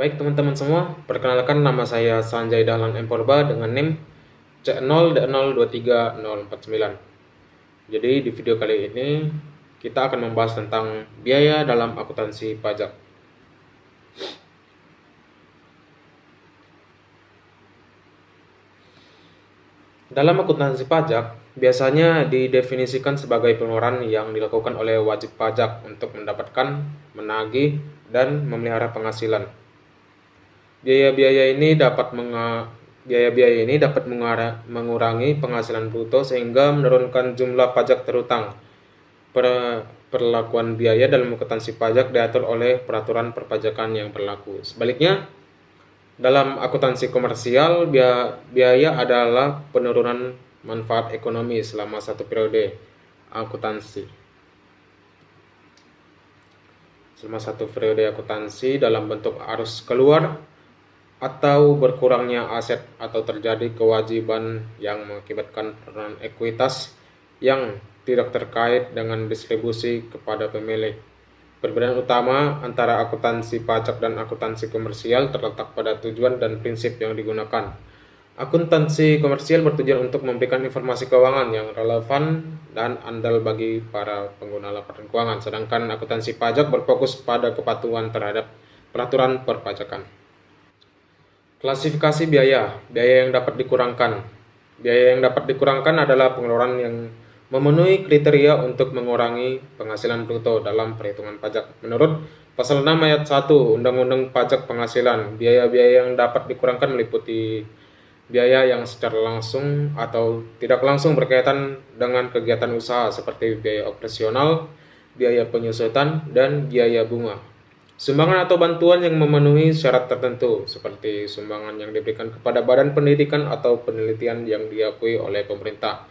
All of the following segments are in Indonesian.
Baik teman-teman semua, perkenalkan nama saya Sanjay Dahlan M. Purba dengan NIM C0D023049. Jadi di video kali ini kita akan membahas tentang biaya dalam akuntansi pajak. Dalam akuntansi pajak, biasanya didefinisikan sebagai pengeluaran yang dilakukan oleh wajib pajak untuk mendapatkan, menagih, dan memelihara penghasilan. Biaya-biaya ini dapat mengurangi penghasilan bruto sehingga menurunkan jumlah pajak terutang. Perlakuan biaya dalam akuntansi pajak diatur oleh peraturan perpajakan yang berlaku. Sebaliknya, dalam akuntansi komersial, biaya adalah penurunan manfaat ekonomi selama satu periode akuntansi. Dalam bentuk arus keluar atau berkurangnya aset atau terjadi kewajiban yang mengakibatkan penurunan ekuitas yang tidak terkait dengan distribusi kepada pemilik. Perbedaan utama antara akuntansi pajak dan akuntansi komersial terletak pada tujuan dan prinsip yang digunakan. Akuntansi komersial bertujuan untuk memberikan informasi keuangan yang relevan dan andal bagi para pengguna laporan keuangan, sedangkan akuntansi pajak berfokus pada kepatuhan terhadap peraturan perpajakan. Klasifikasi biaya yang dapat dikurangkan. Biaya yang dapat dikurangkan adalah pengeluaran yang memenuhi kriteria untuk mengurangi penghasilan bruto dalam perhitungan pajak. Menurut Pasal 6 Ayat 1 Undang-Undang Pajak Penghasilan, biaya-biaya yang dapat dikurangkan meliputi biaya yang secara langsung atau tidak langsung berkaitan dengan kegiatan usaha seperti biaya operasional, biaya penyusutan, dan biaya bunga. Sumbangan atau bantuan yang memenuhi syarat tertentu, seperti sumbangan yang diberikan kepada badan pendidikan atau penelitian yang diakui oleh pemerintah.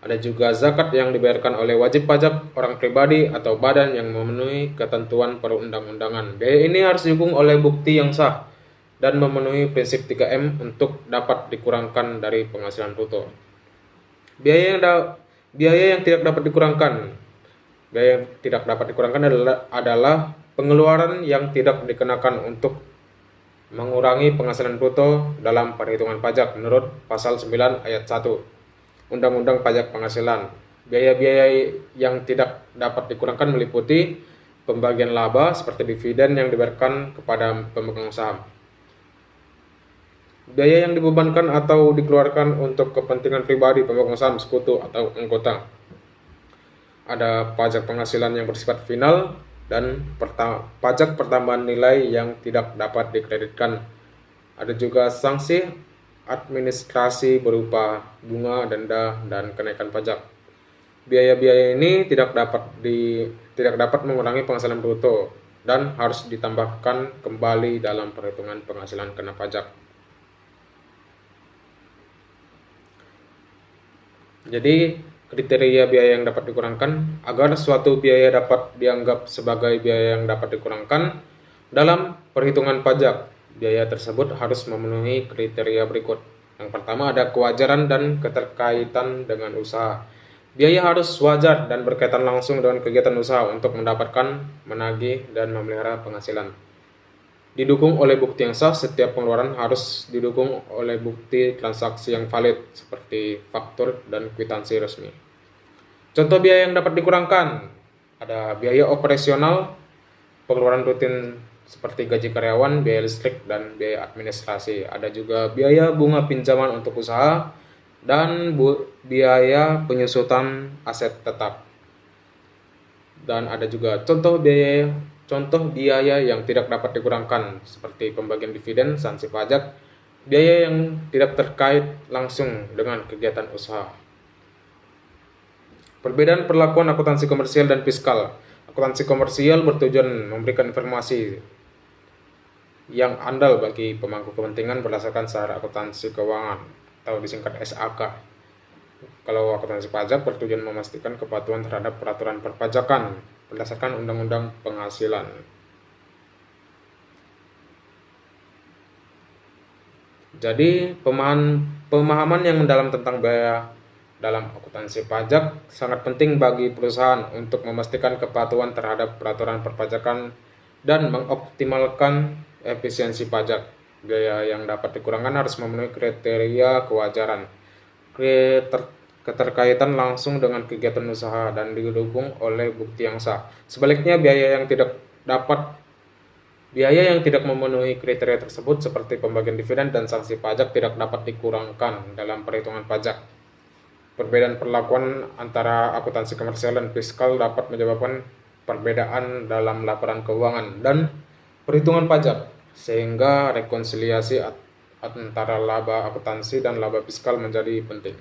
Ada juga zakat yang dibayarkan oleh wajib pajak, orang pribadi, atau badan yang memenuhi ketentuan perundang-undangan. Biaya ini harus didukung oleh bukti yang sah dan memenuhi prinsip 3M untuk dapat dikurangkan dari penghasilan bruto. Biaya yang tidak dapat dikurangkan. Biaya yang tidak dapat dikurangkan adalah pengeluaran yang tidak dikenakan untuk mengurangi penghasilan bruto dalam perhitungan pajak menurut Pasal 9 Ayat 1 Undang-Undang Pajak Penghasilan. Biaya-biaya yang tidak dapat dikurangkan meliputi pembagian laba seperti dividen yang diberikan kepada pemegang saham. Biaya yang dibebankan atau dikeluarkan untuk kepentingan pribadi pemegang saham, sekutu, atau anggota. Ada pajak penghasilan yang bersifat final dan pajak pertambahan nilai yang tidak dapat dikreditkan. Ada juga sanksi administrasi berupa bunga, denda, dan kenaikan pajak. Biaya-biaya ini tidak dapat mengurangi penghasilan bruto dan harus ditambahkan kembali dalam perhitungan penghasilan kena pajak. Jadi, kriteria biaya yang dapat dikurangkan. Agar suatu biaya dapat dianggap sebagai biaya yang dapat dikurangkan dalam perhitungan pajak, biaya tersebut harus memenuhi kriteria berikut. Yang pertama ada kewajaran dan keterkaitan dengan usaha. Biaya harus wajar dan berkaitan langsung dengan kegiatan usaha untuk mendapatkan, menagih, dan memelihara penghasilan. Didukung oleh bukti yang sah. Setiap pengeluaran harus didukung oleh bukti transaksi yang valid seperti faktur dan kwitansi resmi. Contoh biaya yang dapat dikurangkan ada biaya operasional, pengeluaran rutin seperti gaji karyawan, biaya listrik, dan biaya administrasi. Ada juga biaya bunga pinjaman untuk usaha dan biaya penyusutan aset tetap. Dan ada juga contoh biaya yang tidak dapat dikurangkan seperti pembagian dividen, sanksi pajak, biaya yang tidak terkait langsung dengan kegiatan usaha. Perbedaan perlakuan akuntansi komersial dan fiskal. Akuntansi komersial bertujuan memberikan informasi yang andal bagi pemangku kepentingan berdasarkan syarat akuntansi keuangan atau disingkat SAK. Kalau akuntansi pajak bertujuan memastikan kepatuhan terhadap peraturan perpajakan berdasarkan Undang-Undang Penghasilan. Jadi, pemahaman yang mendalam tentang biaya dalam akuntansi pajak sangat penting bagi perusahaan untuk memastikan kepatuhan terhadap peraturan perpajakan dan mengoptimalkan efisiensi pajak. Biaya yang dapat dikurangkan harus memenuhi kriteria kewajaran, keterkaitan langsung dengan kegiatan usaha, dan didukung oleh bukti yang sah. Sebaliknya, biaya yang tidak memenuhi kriteria tersebut seperti pembagian dividen dan sanksi pajak tidak dapat dikurangkan dalam perhitungan pajak. Perbedaan perlakuan antara akuntansi komersial dan fiskal dapat menyebabkan perbedaan dalam laporan keuangan dan perhitungan pajak, sehingga rekonsiliasi antara laba akuntansi dan laba fiskal menjadi penting.